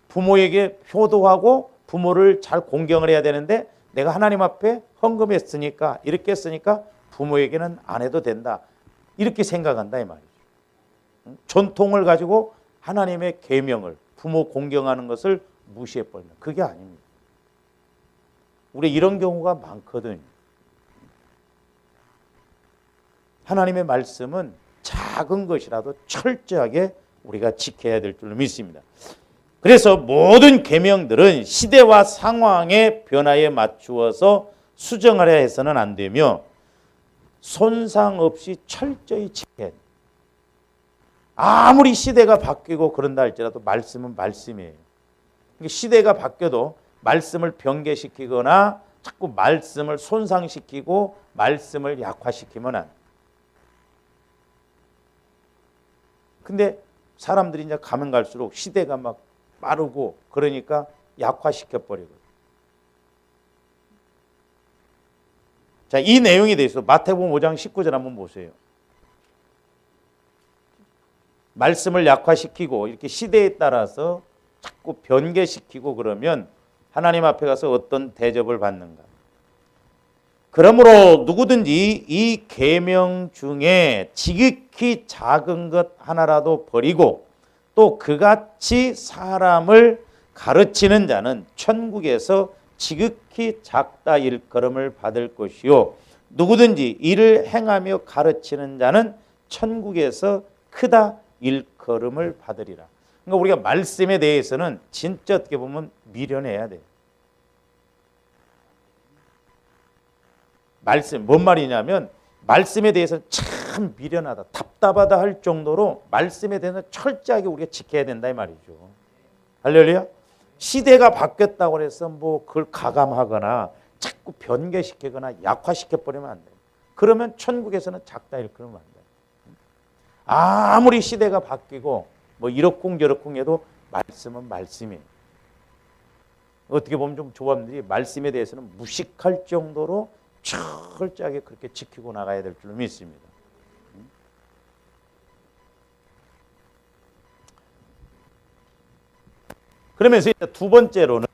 부모에게 효도하고 부모를 잘 공경을 해야 되는데 내가 하나님 앞에 헌금했으니까 이렇게 했으니까 부모에게는 안 해도 된다. 이렇게 생각한다 이 말이죠. 전통을 가지고 하나님의 계명을 부모 공경하는 것을 무시해버린다. 그게 아닙니다. 우리 이런 경우가 많거든요. 하나님의 말씀은 작은 것이라도 철저하게 우리가 지켜야 될 줄로 믿습니다. 그래서 모든 계명들은 시대와 상황의 변화에 맞추어서 수정하려 해서는 안 되며 손상 없이 철저히 지켜야 돼요. 아무리 시대가 바뀌고 그런다 할지라도 말씀은 말씀이에요. 시대가 바뀌어도 말씀을 변개시키거나 자꾸 말씀을 손상시키고 말씀을 약화시키면 안 돼요. 근데 사람들이 이제 가면 갈수록 시대가 막 빠르고 그러니까 약화시켜버리거든요. 자, 이 내용에 대해서 마태복음 5장 19절 한번 보세요. 말씀을 약화시키고 이렇게 시대에 따라서 자꾸 변개시키고 그러면 하나님 앞에 가서 어떤 대접을 받는가. 그러므로 누구든지 이 계명 중에 지극히 작은 것 하나라도 버리고 또 그같이 사람을 가르치는 자는 천국에서 지극히 작다 일컬음을 받을 것이요 누구든지 이를 행하며 가르치는 자는 천국에서 크다 일컬음을 받으리라. 그러니까 우리가 말씀에 대해서는 진짜 어떻게 보면 미련해야 돼요. 말씀 뭔 말이냐면 말씀에 대해서는 참 미련하다, 답답하다 할 정도로 말씀에 대해서 철저하게 우리가 지켜야 된다 이 말이죠. 할렐루야. 시대가 바뀌었다고 해서 뭐 그걸 가감하거나 자꾸 변개시키거나 약화시켜 버리면 안 돼요. 그러면 천국에서는 작다 일컬으면 안 돼요. 아무리 시대가 바뀌고 뭐 이렇쿵저렇쿵 해도 말씀은 말씀이에요. 어떻게 보면 좀 조합들이 말씀에 대해서는 무식할 정도로 철저하게 그렇게 지키고 나가야 될 줄 믿습니다. 그러면서 두 번째로는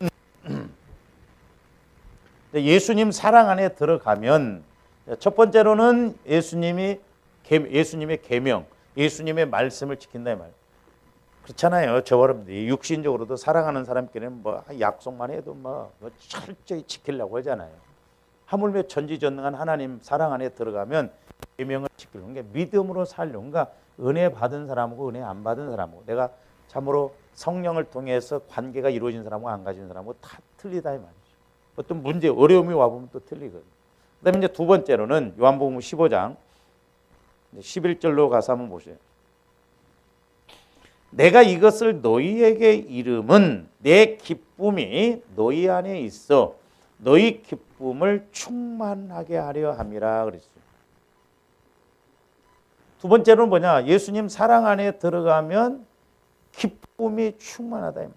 예수님 사랑 안에 들어가면 첫 번째로는 예수님의 계명, 예수님의 말씀을 지킨다 이 말. 그렇잖아요. 저와 여러분들이 육신적으로도 사랑하는 사람끼리는 뭐 약속만 해도 뭐 철저히 지키려고 하잖아요. 하물며 전지전능한 하나님 사랑 안에 들어가면 계명을 지키는 게 믿음으로 살려고. 그러니까 은혜 받은 사람하고 은혜 안 받은 사람하고 내가 참으로 성령을 통해서 관계가 이루어진 사람하고 안 가진 사람하고 다 틀리다 이 말이죠. 어떤 문제, 어려움이 와보면 또 틀리거든요. 그 다음에 이제 두 번째로는 요한복음 15장 11절로 가서 한번 보세요. 내가 이것을 너희에게 이름은 내 기쁨이 너희 안에 있어 너희 기쁨을 충만하게 하려 함이라 그랬어요. 두 번째로는 뭐냐? 예수님 사랑 안에 들어가면 기쁨이 충만하다 이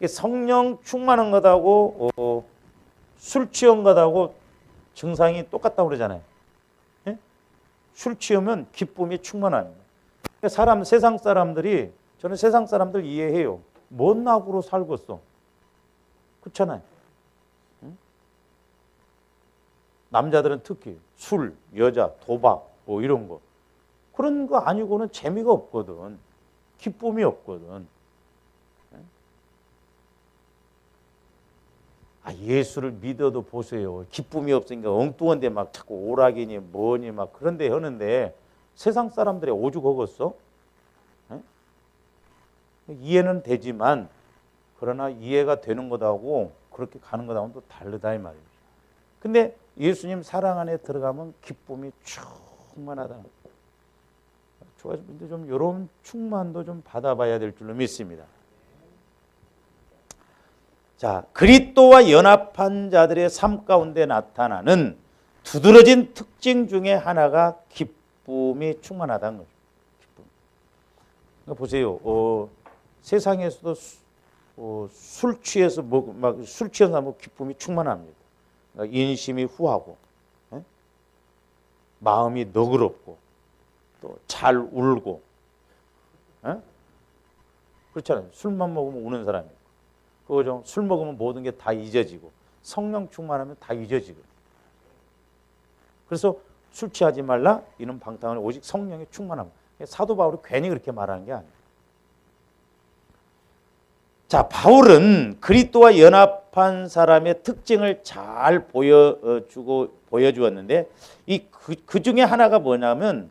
말이에요. 성령 충만한 것하고 술 취한 것하고 증상이 똑같다고 그러잖아요. 예? 술 취하면 기쁨이 충만합니다. 세상 사람들이 저는 세상 사람들 이해해요. 뭔 낙으로 살겠어? 그렇잖아요. 응? 남자들은 특히 술, 여자, 도박 뭐 이런 거 그런 거 아니고는 재미가 없거든. 기쁨이 없거든. 예수를 믿어도 보세요. 기쁨이 없으니까 엉뚱한데 막 자꾸 오락이니 뭐니 막 그런데 하는데 세상 사람들이 오죽 허겄어? 이해는 되지만 그러나 이해가 되는 것하고 그렇게 가는 것하고는 또 다르다 이 말이에요. 근데 예수님 사랑 안에 들어가면 기쁨이 충만하다. 좋아지는데 좀 이런 충만도 좀 받아봐야 될 줄로 믿습니다. 자, 그리스도와 연합한 자들의 삶 가운데 나타나는 두드러진 특징 중에 하나가 기쁨이 충만하다는 거죠. 기쁨. 그러니까 보세요. 세상에서도 술 취해서 술 취해서 뭐 기쁨이 충만합니다. 그러니까 인심이 후하고, 마음이 너그럽고, 또 잘 울고, 그렇잖아요. 술만 먹으면 우는 사람이. 그거죠. 술 먹으면 모든 게 다 잊어지고, 성령 충만하면 다 잊어지거든요. 그래서 술 취하지 말라 이는 방탕은 오직 성령의 충만함. 사도 바울이 괜히 그렇게 말하는 게 아니에요. 자, 바울은 그리스도와 연합한 사람의 특징을 잘 보여주었는데 그 중에 하나가 뭐냐면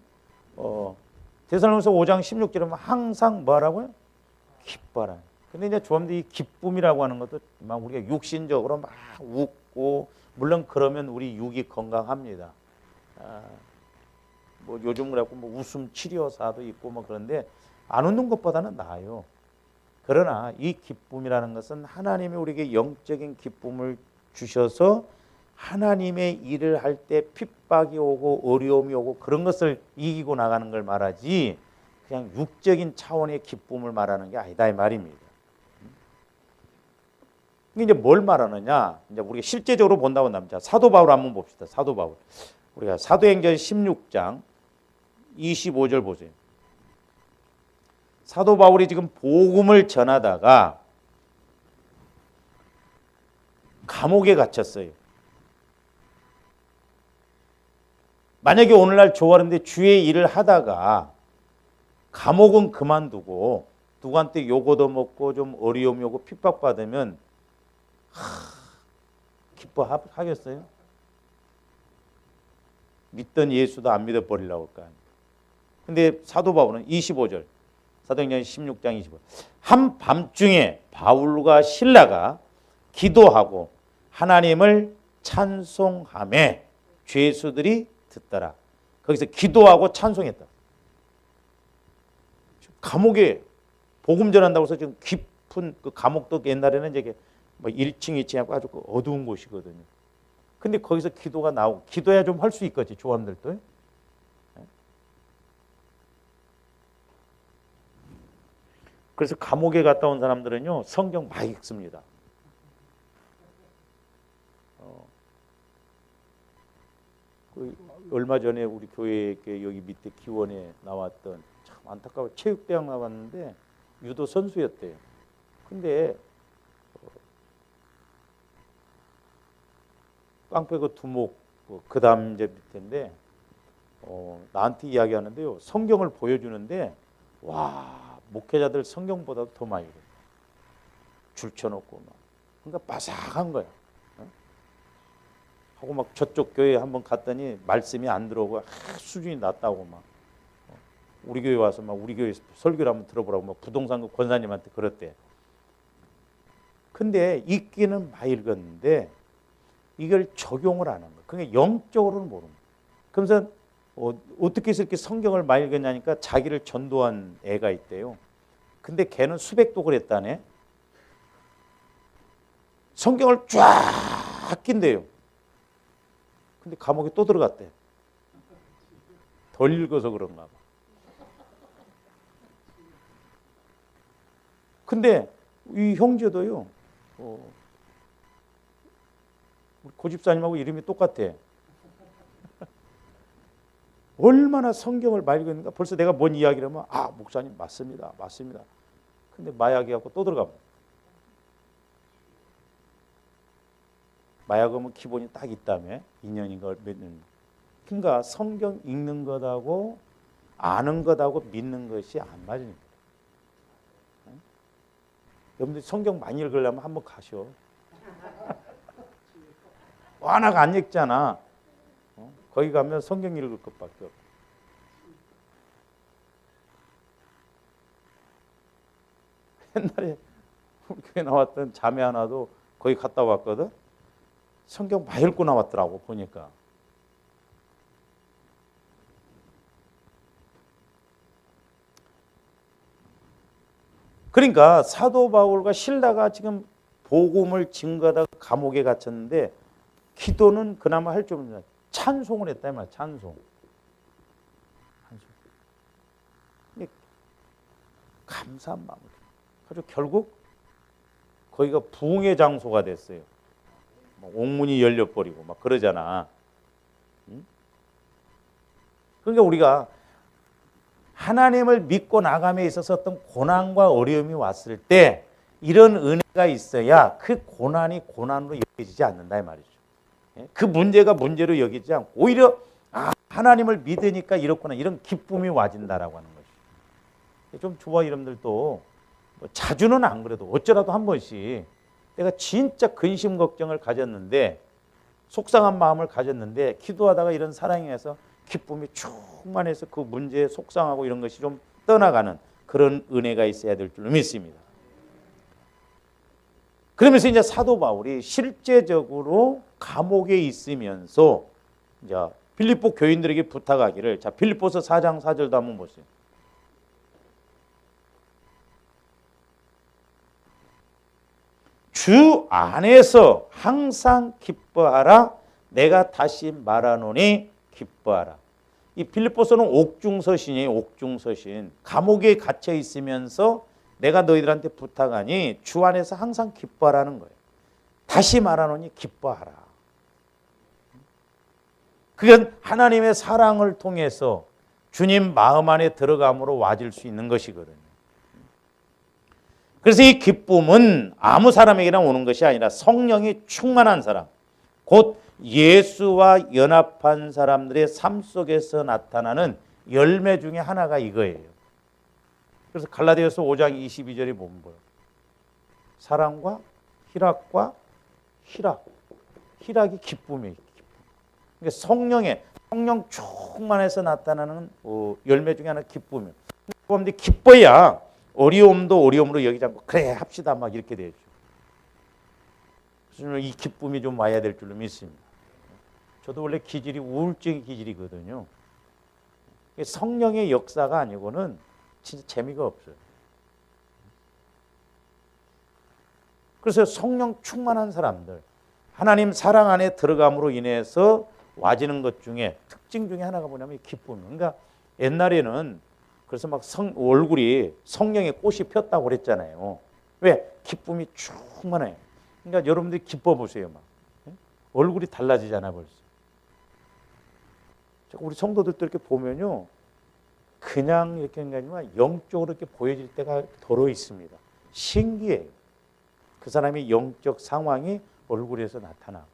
데살로니가서 5장 16절에 보면 항상 뭐라고요? 기뻐라. 근데 이제 조합들 이 기쁨이라고 하는 것도 막 우리가 육신적으로 막 웃고 물론 그러면 우리 육이 건강합니다. 뭐 요즘 그래갖고 뭐 웃음 치료사도 있고 뭐 그런데 안 웃는 것보다는 나아요. 그러나 이 기쁨이라는 것은 하나님이 우리에게 영적인 기쁨을 주셔서 하나님의 일을 할 때 핍박이 오고 어려움이 오고 그런 것을 이기고 나가는 걸 말하지 그냥 육적인 차원의 기쁨을 말하는 게 아니다 이 말입니다. 이제 뭘 말하느냐? 이제 우리가 실제적으로 본다고 합니다. 사도 바울 한번 봅시다. 사도 바울. 우리가 사도행전 16장 25절 보세요. 사도 바울이 지금 복음을 전하다가 감옥에 갇혔어요. 만약에 오늘날 조화른데 주의 일을 하다가 감옥은 그만두고 누구한테 욕 얻어먹고 좀 어려움이 오고 핍박받으면 기뻐하겠어요? 믿던 예수도 안 믿어버리려고 할 거 아니에요. 근데 사도 바울은 25절 사도행전 16장 25절 한밤중에 바울과 실라가 기도하고 하나님을 찬송하매 죄수들이 듣더라. 거기서 기도하고 찬송했다. 감옥에 복음 전한다고 해서 지금 깊은 그 감옥도 옛날에는 이제 뭐 1층, 2층 하고 아주 어두운 곳이거든요. 근데 거기서 기도가 나오고 기도해야 좀 할 수 있겠지 조합들도. 그래서 감옥에 갔다 온 사람들은요 성경 많이 읽습니다. 얼마 전에 우리 교회 여기 밑에 기원에 나왔던 참 안타까워 체육대학 나왔는데 유도 선수였대요. 근데 깡패고 두목 그 다음 이제 밑인데 나한테 이야기하는데요 성경을 보여주는데 와 목회자들 성경보다도 더 많이 그래요. 줄쳐놓고 막 그러니까 바삭한 거야. 하고 막 저쪽 교회 한번 갔더니 말씀이 안 들어오고 수준이 낮다고 막 우리 교회 와서 막 우리 교회 설교를 한번 들어보라고 막 부동산 그 권사님한테 그랬대. 근데 읽기는 많이 읽었는데 이걸 적용을 안 한 거야. 그게 영적으로는 모르는 거야. 그러면서 어떻게 해서 이렇게 성경을 많이 읽었냐니까 자기를 전도한 애가 있대요. 근데 걔는 수백독을 했다네. 성경을 쫙 낀대요. 근데 감옥에 또 들어갔대. 덜 읽어서 그런가 봐. 근데 이 형제도요. 고집사님하고 이름이 똑같아. 얼마나 성경을 많이 읽었는가. 벌써 내가 뭔 이야기를 하면 목사님 맞습니다. 맞습니다. 근데 마약이 갖고 또 들어갑니다. 마약은 기본이 딱 있다며 2년인가 몇 년. 그러니까 성경 읽는 것하고 아는 것하고 믿는 것이 안 맞으니까. 여러분들 성경 많이 읽으려면 한번 가셔. 워낙 안 읽잖아. 거기 가면 성경 읽을 것밖에 없어. 옛날에 우리 교회 나왔던 자매 하나도 거기 갔다 왔거든. 성경 많이 읽고 나왔더라고 보니까. 그러니까 사도 바울과 실라가 지금 복음을 증거하다가 감옥에 갇혔는데 기도는 그나마 할 줄 모르는 찬송을 했다 이 말이야. 찬송. 감사한 마음으로. 그래서 결국 거기가 부흥의 장소가 됐어요. 옥문이 열려버리고 막 그러잖아. 그러니까 우리가 하나님을 믿고 나감에 있어서 어떤 고난과 어려움이 왔을 때 이런 은혜가 있어야 그 고난이 고난으로 여겨지지 않는다 이 말이죠. 그 문제가 문제로 여기지 않고 오히려 하나님을 믿으니까 이렇구나 이런 기쁨이 와진다라고 하는 것이죠. 좀 저와 여러분들도 뭐 자주는 안 그래도 어쩌라도 한 번씩 내가 진짜 근심 걱정을 가졌는데 속상한 마음을 가졌는데 기도하다가 이런 사랑에서 기쁨이 충만해서 그 문제에 속상하고 이런 것이 좀 떠나가는 그런 은혜가 있어야 될 줄로 믿습니다. 그러면서 이제 사도 바울이 실제적으로 감옥에 있으면서 이제 빌립보 교인들에게 부탁하기를, 자 빌립보서 4장 4절도 한번 보세요. 주 안에서 항상 기뻐하라. 내가 다시 말하노니 기뻐하라. 이 빌립보서는 옥중서신이에요. 옥중서신. 감옥에 갇혀 있으면서 내가 너희들한테 부탁하니 주 안에서 항상 기뻐하라는 거예요. 다시 말하노니 기뻐하라. 그건 하나님의 사랑을 통해서 주님 마음 안에 들어감으로 와질 수 있는 것이거든요. 그래서 이 기쁨은 아무 사람에게나 오는 것이 아니라 성령이 충만한 사람, 곧 예수와 연합한 사람들의 삶 속에서 나타나는 열매 중에 하나가 이거예요. 그래서 갈라디아서 5장 22절에 보면 뭐예요? 사랑과 희락과 희락이 기쁨이에요. 그러니까 성령 충만해서 나타나는 열매 중에 하나 기쁨이에요. 그런데 기뻐야 어려움도 어려움으로 여기지 않고 그래 합시다 막 이렇게 되죠. 그래서 이 기쁨이 좀 와야 될 줄로 믿습니다. 저도 원래 기질이 우울증의 기질이거든요. 성령의 역사가 아니고는 진짜 재미가 없어요. 그래서 성령 충만한 사람들, 하나님 사랑 안에 들어감으로 인해서 와지는 것 중에 특징 중에 하나가 뭐냐면 기쁨이에요. 그러니까 옛날에는 그래서 막 얼굴이 성령의 꽃이 폈다고 그랬잖아요. 왜? 기쁨이 충만해요. 그러니까 여러분들이 기뻐 보세요. 막 얼굴이 달라지잖아 벌써. 우리 성도들도 이렇게 보면요, 그냥 이렇게 아니면 영적으로 이렇게 보여질 때가 더러 있습니다. 신기해요. 그 사람의 영적 상황이 얼굴에서 나타나고.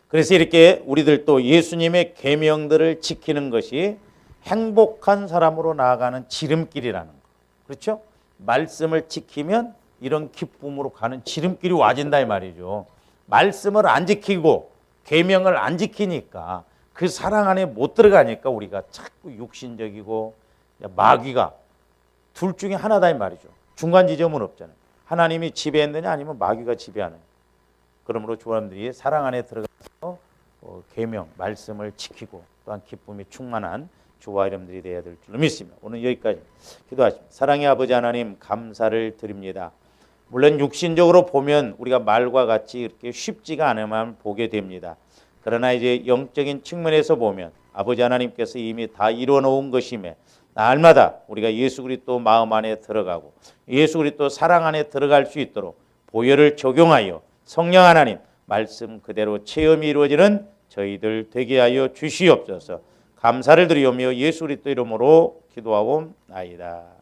그래서 이렇게 우리들도 예수님의 계명들을 지키는 것이 행복한 사람으로 나아가는 지름길이라는 거. 그렇죠? 말씀을 지키면 이런 기쁨으로 가는 지름길이 와진다 이 말이죠. 말씀을 안 지키고 계명을 안 지키니까 그 사랑 안에 못 들어가니까 우리가 자꾸 육신적이고 마귀가 둘 중에 하나다 이 말이죠. 중간 지점은 없잖아요. 하나님이 지배했느냐 아니면 마귀가 지배하느냐. 그러므로 조람들이 사랑 안에 들어가서 계명, 말씀을 지키고 또한 기쁨이 충만한 주와 여러분들이 되어야 될 줄로 믿습니다. 오늘 여기까지 기도하십니다. 사랑의 아버지 하나님 감사를 드립니다. 물론 육신적으로 보면 우리가 말과 같이 이렇게 쉽지가 않으면 보게 됩니다. 그러나 이제 영적인 측면에서 보면 아버지 하나님께서 이미 다 이루어 놓은 것임에 날마다 우리가 예수 그리스도 마음 안에 들어가고 예수 그리스도 사랑 안에 들어갈 수 있도록 보혈을 적용하여 성령 하나님 말씀 그대로 체험이 이루어지는 저희들 되게 하여 주시옵소서. 감사를 드리오며 예수 그리스도 이름으로 기도하옵나이다.